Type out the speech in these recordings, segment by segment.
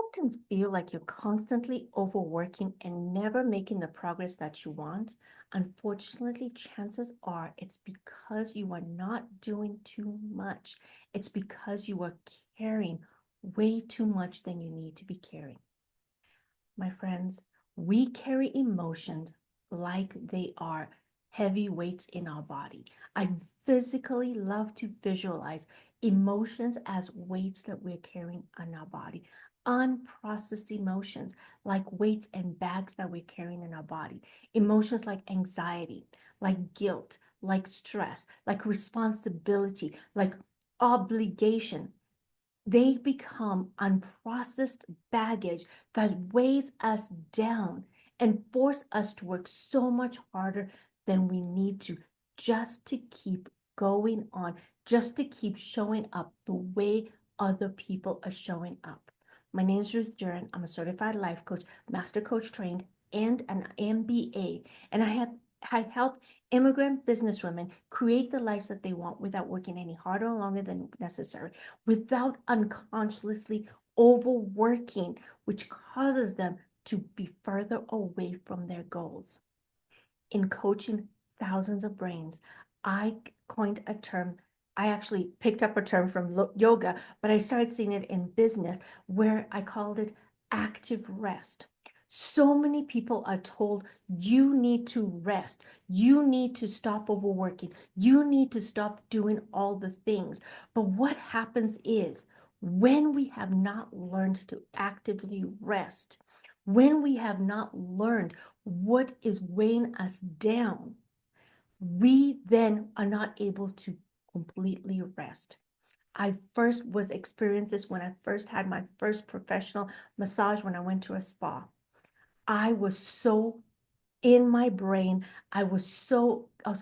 often feel like you're constantly overworking and never making the progress that you want? Unfortunately, chances are it's because you are not doing too much. It's because you are carrying way too much than you need to be carrying. My friends, we carry emotions like they are heavy weights in our body. I physically love to visualize emotions as weights that we're carrying on our body. Unprocessed emotions like weights and bags that we're carrying in our body. Emotions like anxiety, like guilt, like stress, like responsibility, like obligation, they become unprocessed baggage that weighs us down and force us to work so much harder than we need to just to keep going on, just to keep showing up the way other people are showing up. My name is Ruth Duran. I'm a certified life coach, master coach trained, and an MBA. And I help immigrant businesswomen create the lives that they want without working any harder or longer than necessary, without unconsciously overworking, which causes them to be further away from their goals. In coaching thousands of brains, I coined a term. I actually picked up a term from yoga, but I started seeing it in business where I called it active rest. So many people are told you need to rest. You need to stop overworking. You need to stop doing all the things. But what happens is when we have not learned to actively rest, when we have not learned what is weighing us down, we then are not able to completely rest. I first was experienced this when I first had my first professional massage when I went to a spa. I was so in my brain. I was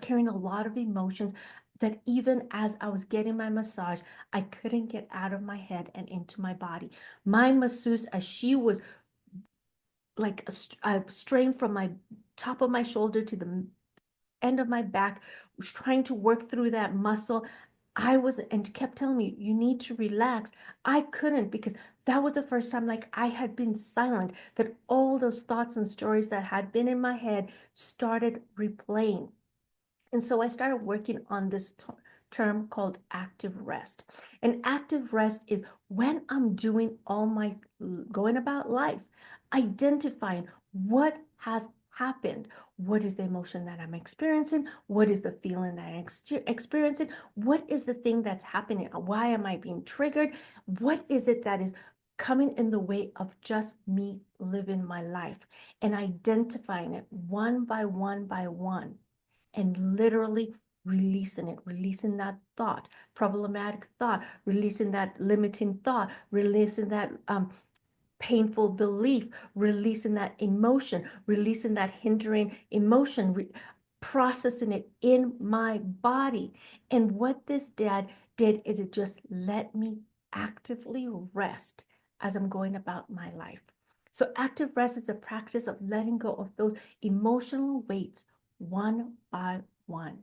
carrying a lot of emotions that even as I was getting my massage, I couldn't get out of my head and into my body. My masseuse, as she was like a strain from my top of my shoulder to the end of my back, was trying to work through that muscle. I was and kept telling me, you need to relax. I couldn't because that was the first time like I had been silent, that all those thoughts and stories that had been in my head started replaying. And so I started working on this term called active rest. And active rest is when I'm doing all my going about life, identifying what has happened. What is the emotion that I'm experiencing? What is the feeling that I'm experiencing? What is the thing that's happening? Why am I being triggered? What is it that is coming in the way of just me living my life and identifying it one by one and literally releasing it, releasing that thought, problematic thought, releasing that limiting thought, releasing that painful belief, releasing that emotion, releasing that hindering emotion, processing it in my body. And what this did is it just let me actively rest as I'm going about my life. So active rest is a practice of letting go of those emotional weights one by one.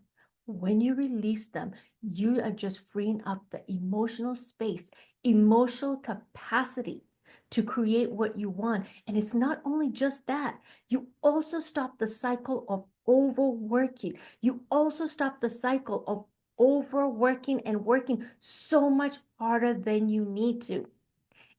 When you release them, you are just freeing up the emotional space, emotional capacity to create what you want. And it's not only just that, you also stop the cycle of overworking. You also stop the cycle of overworking and working so much harder than you need to.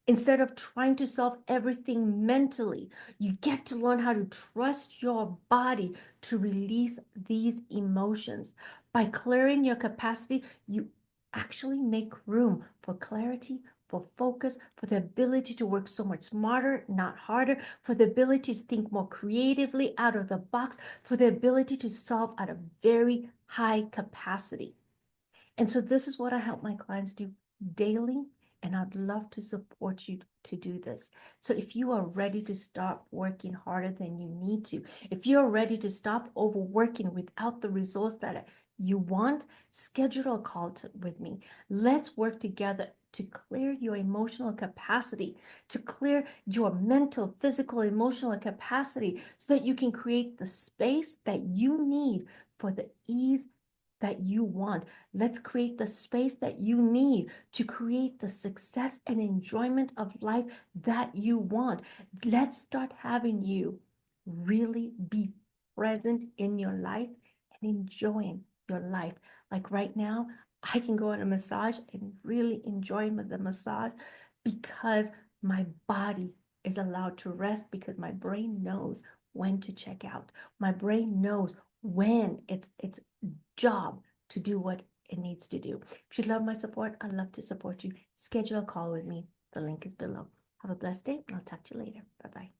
Instead of trying to solve everything mentally, you get to learn how to trust your body to release these emotions. By clearing your capacity, you actually make room for clarity, for focus, for the ability to work so much smarter, not harder, for the ability to think more creatively out of the box, for the ability to solve at a very high capacity. And so this is what I help my clients do daily, and I'd love to support you to do this. So if you are ready to stop working harder than you need to, if you're ready to stop overworking without the results that you want, schedule a call with me. Let's work together to clear your emotional capacity, to clear your mental, physical, emotional capacity so that you can create the space that you need for the ease that you want. Let's create the space that you need to create the success and enjoyment of life that you want. Let's start having you really be present in your life and enjoying your life. Like right now, I can go on a massage and really enjoy the massage because my body is allowed to rest, because my brain knows when to check out. My brain knows when it's job to do what it needs to do. If you love my support, I'd love to support you. Schedule a call with me. The link is below. Have a blessed day. I'll talk to you later. Bye-bye.